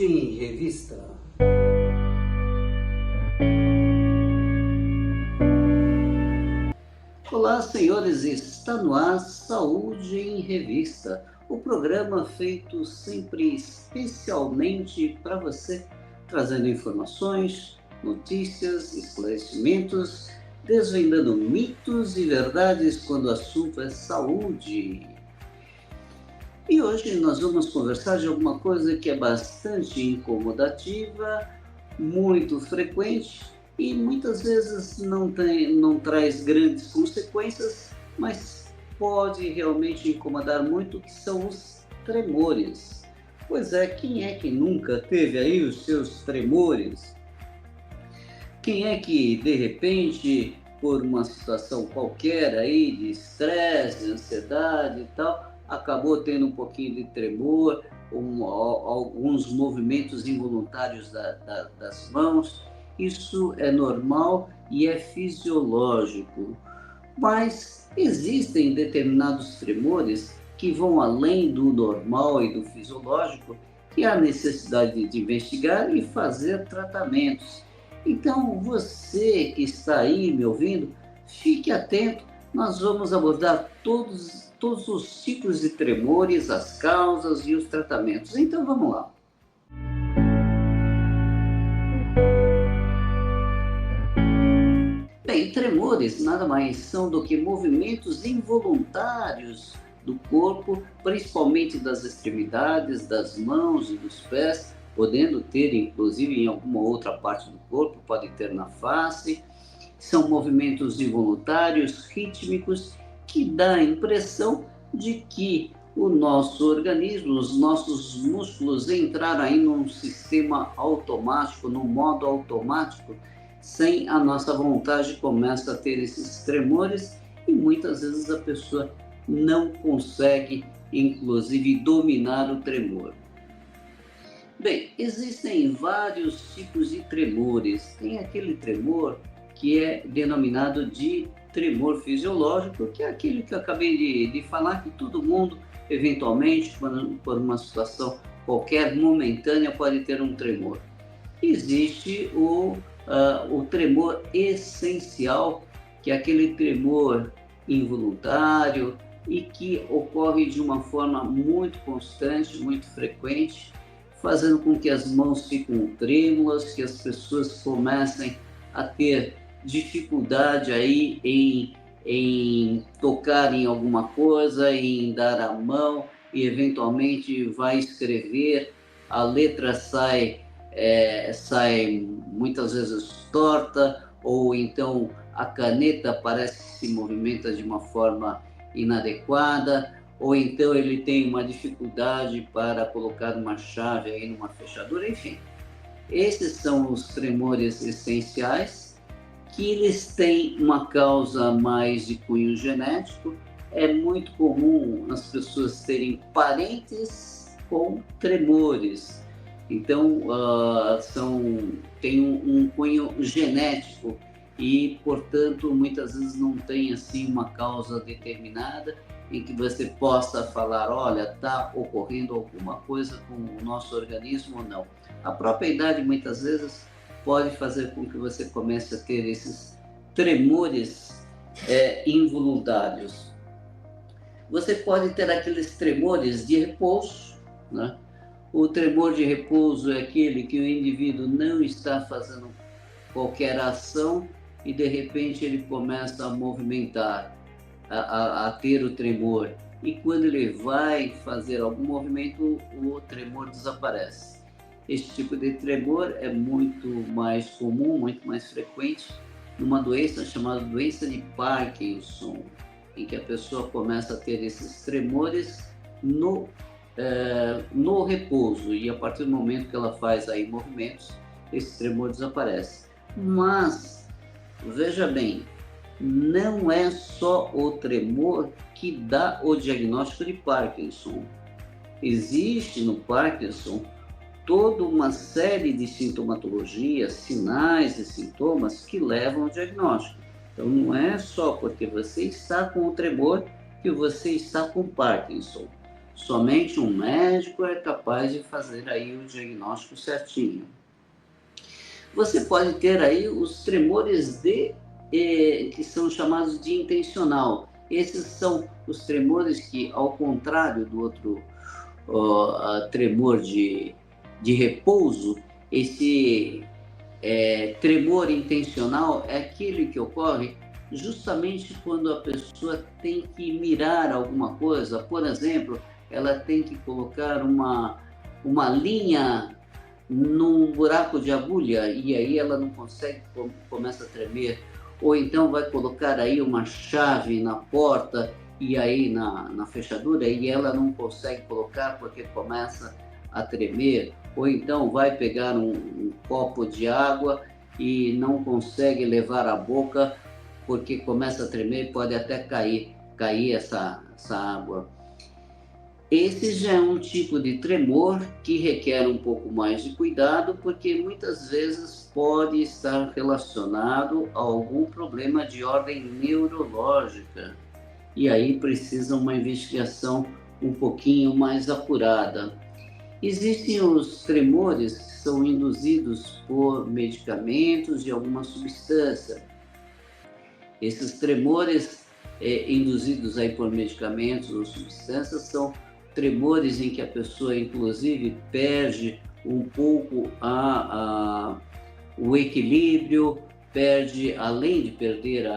Saúde em Revista. Olá, senhores, está no ar Saúde em Revista, o programa feito sempre especialmente para você, trazendo informações, notícias, esclarecimentos, desvendando mitos e verdades quando o assunto é saúde. E hoje nós vamos conversar de alguma coisa que é bastante incomodativa, muito frequente e muitas vezes não traz grandes consequências, mas pode realmente incomodar muito, que são os tremores. Pois quem é que nunca teve aí os seus tremores? Quem é que, de repente, por uma situação qualquer aí, de estresse, de ansiedade e tal, acabou tendo um pouquinho de tremor, alguns movimentos involuntários das mãos? Isso é normal e é fisiológico. Mas existem determinados tremores que vão além do normal e do fisiológico, que há necessidade de investigar e fazer tratamentos. Então, você que está aí me ouvindo, fique atento, nós vamos abordar todos os tipos de tremores, as causas e os tratamentos. Então, vamos lá. Bem, tremores nada mais são do que movimentos involuntários do corpo, principalmente das extremidades, das mãos e dos pés, podendo ter inclusive em alguma outra parte do corpo, pode ter na face. São movimentos involuntários, rítmicos, que dá a impressão de que o nosso organismo, os nossos músculos entraram aí num sistema automático, num modo automático, sem a nossa vontade, começa a ter esses tremores e muitas vezes a pessoa não consegue, inclusive, dominar o tremor. Bem, existem vários tipos de tremores. Tem aquele tremor que é denominado de tremor fisiológico, que é aquele que eu acabei de falar, que todo mundo, eventualmente, por uma situação qualquer, momentânea, pode ter um tremor. Existe o tremor essencial, que é aquele tremor involuntário e que ocorre de uma forma muito constante, muito frequente, fazendo com que as mãos fiquem trêmulas, que as pessoas comecem a ter dificuldade aí em tocar em alguma coisa, em dar a mão e eventualmente vai escrever, a letra sai muitas vezes torta, ou então a caneta parece que se movimenta de uma forma inadequada, ou então ele tem uma dificuldade para colocar uma chave aí numa fechadura, enfim. Esses são os tremores essenciais, que eles têm uma causa mais de cunho genético. É muito comum as pessoas terem parentes com tremores. Então, tem um cunho genético e, portanto, muitas vezes não tem assim uma causa determinada em que você possa falar, olha, está ocorrendo alguma coisa com o nosso organismo ou não. A própria idade, muitas vezes, pode fazer com que você comece a ter esses tremores involuntários. Você pode ter aqueles tremores de repouso, né? O tremor de repouso é aquele que o indivíduo não está fazendo qualquer ação e de repente ele começa a movimentar, a ter o tremor. E quando ele vai fazer algum movimento, o tremor desaparece. Esse tipo de tremor é muito mais comum, muito mais frequente numa doença chamada doença de Parkinson, em que a pessoa começa a ter esses tremores no repouso, e a partir do momento que ela faz aí movimentos, esse tremor desaparece. Mas, veja bem, não é só o tremor que dá o diagnóstico de Parkinson. Existe no Parkinson toda uma série de sintomatologias, sinais e sintomas que levam ao diagnóstico. Então não é só porque você está com o tremor que você está com Parkinson. Somente um médico é capaz de fazer aí o diagnóstico certinho. Você pode ter aí os tremores que são chamados de intencional. Esses são os tremores que, ao contrário do outro tremor de repouso, esse tremor intencional é aquele que ocorre justamente quando a pessoa tem que mirar alguma coisa. Por exemplo, ela tem que colocar uma linha num buraco de agulha e aí ela não consegue, começa a tremer. Ou então vai colocar aí uma chave na porta e aí na fechadura e ela não consegue colocar porque começa a tremer. Ou então vai pegar um copo de água e não consegue levar à boca porque começa a tremer, pode até cair essa água. Esse já é um tipo de tremor que requer um pouco mais de cuidado, porque muitas vezes pode estar relacionado a algum problema de ordem neurológica. E aí precisa uma investigação um pouquinho mais apurada. Existem os tremores que são induzidos por medicamentos e alguma substância. Esses tremores induzidos aí por medicamentos ou substâncias são tremores em que a pessoa, inclusive, perde um pouco o equilíbrio, perde, além de perder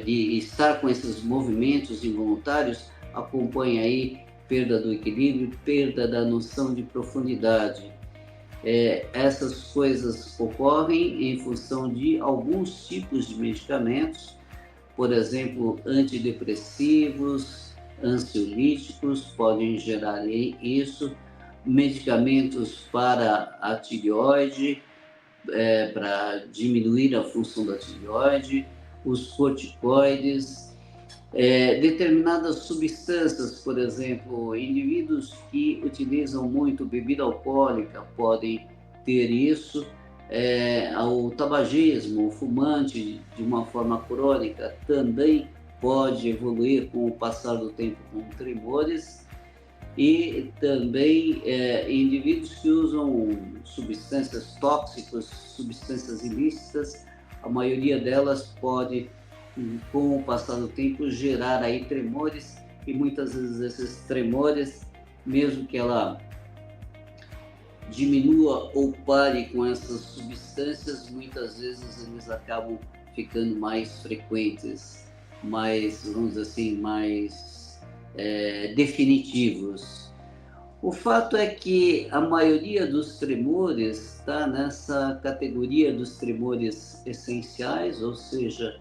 de estar com esses movimentos involuntários, acompanha aí perda do equilíbrio, perda da noção de profundidade. Essas coisas ocorrem em função de alguns tipos de medicamentos, por exemplo, antidepressivos, ansiolíticos podem gerar isso, medicamentos para a tireoide, para diminuir a função da tireoide, os corticoides, determinadas substâncias, por exemplo, indivíduos que utilizam muito bebida alcoólica podem ter isso, o tabagismo, o fumante de uma forma crônica também pode evoluir com o passar do tempo com tremores, e também indivíduos que usam substâncias tóxicas, substâncias ilícitas, a maioria delas pode, com o passar do tempo, gerar aí tremores, e muitas vezes esses tremores, mesmo que ela diminua ou pare com essas substâncias, muitas vezes eles acabam ficando mais frequentes, mais, vamos dizer assim, mais definitivos. O fato é que a maioria dos tremores está nessa categoria dos tremores essenciais, ou seja,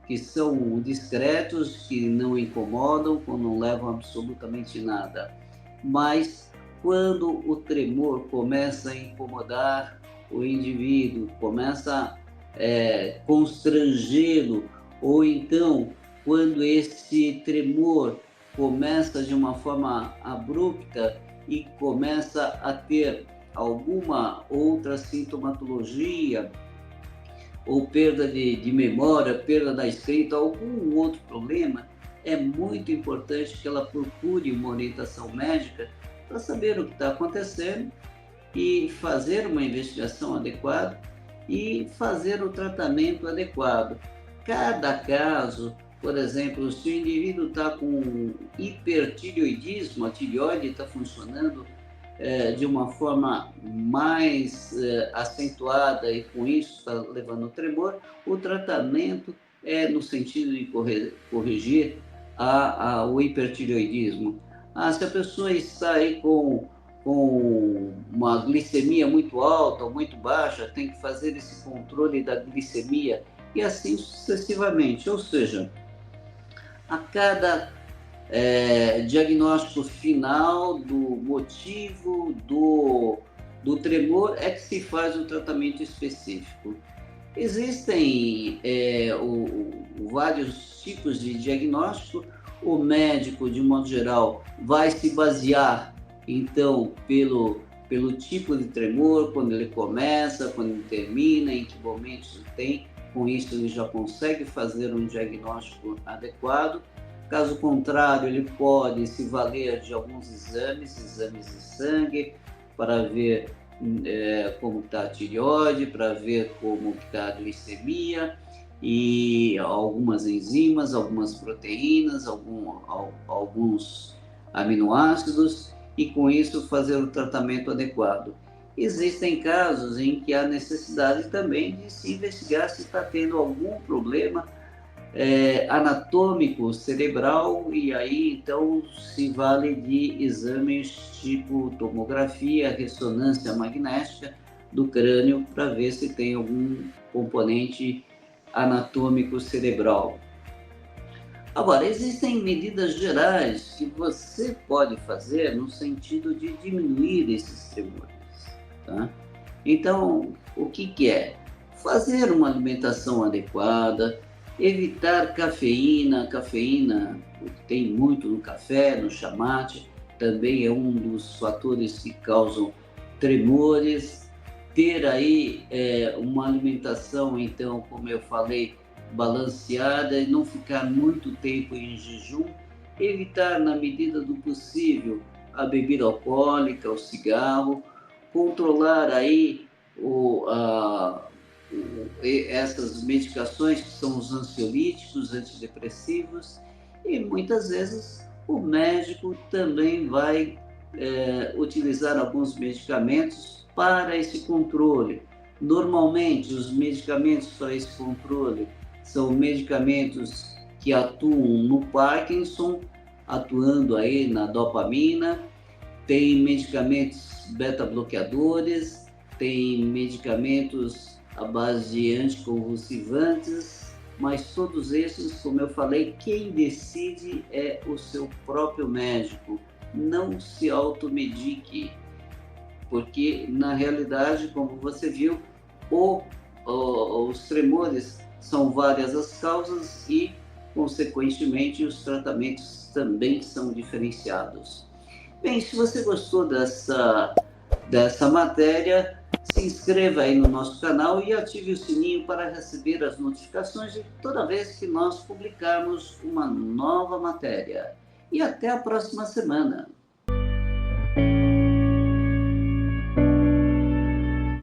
que são discretos, que não incomodam, não levam absolutamente nada. Mas quando o tremor começa a incomodar o indivíduo, começa a constrangê-lo, ou então quando esse tremor começa de uma forma abrupta e começa a ter alguma outra sintomatologia, ou perda de memória, perda da escrita, algum outro problema, é muito importante que ela procure uma orientação médica para saber o que está acontecendo e fazer uma investigação adequada e fazer o tratamento adequado. Cada caso, por exemplo, se o indivíduo está com hipertireoidismo, a tireoide está funcionando de uma forma mais acentuada e com isso está levando ao tremor, o tratamento é no sentido de corrigir o hipertireoidismo. Se a pessoa está aí com uma glicemia muito alta ou muito baixa, tem que fazer esse controle da glicemia e assim sucessivamente. Ou seja, a cada diagnóstico final do motivo do tremor é que se faz o tratamento específico. Existem vários tipos de diagnóstico. O médico, de modo geral, vai se basear, então, pelo tipo de tremor, quando ele começa, quando ele termina, em que momentos tem. Com isso, ele já consegue fazer um diagnóstico adequado. Caso contrário, ele pode se valer de alguns exames de sangue, para ver como está a tireoide, para ver como está a glicemia, e algumas enzimas, algumas proteínas, alguns aminoácidos, e com isso fazer o tratamento adequado. Existem casos em que há necessidade também de se investigar se está tendo algum problema anatômico cerebral, e aí então se vale de exames tipo tomografia, ressonância magnética do crânio para ver se tem algum componente anatômico cerebral. Agora, existem medidas gerais que você pode fazer no sentido de diminuir esses tremores, tá? Então, o que é? Fazer uma alimentação adequada, evitar cafeína. Cafeína tem muito no café, no chamate, também é um dos fatores que causam tremores. Ter aí uma alimentação, então, como eu falei, balanceada e não ficar muito tempo em jejum. Evitar, na medida do possível, a bebida alcoólica, o cigarro. Controlar aí essas medicações que são os ansiolíticos, antidepressivos, e muitas vezes o médico também vai utilizar alguns medicamentos para esse controle. Normalmente, os medicamentos para esse controle são medicamentos que atuam no Parkinson, atuando aí na dopamina. Tem medicamentos beta-bloqueadores, tem medicamentos à base de anticonvulsivantes, mas todos esses, como eu falei, quem decide é o seu próprio médico. Não se automedique, porque na realidade, como você viu, os tremores são várias as causas e, consequentemente, os tratamentos também são diferenciados. Bem, se você gostou dessa matéria, se inscreva aí no nosso canal e ative o sininho para receber as notificações de toda vez que nós publicarmos uma nova matéria. E até a próxima semana.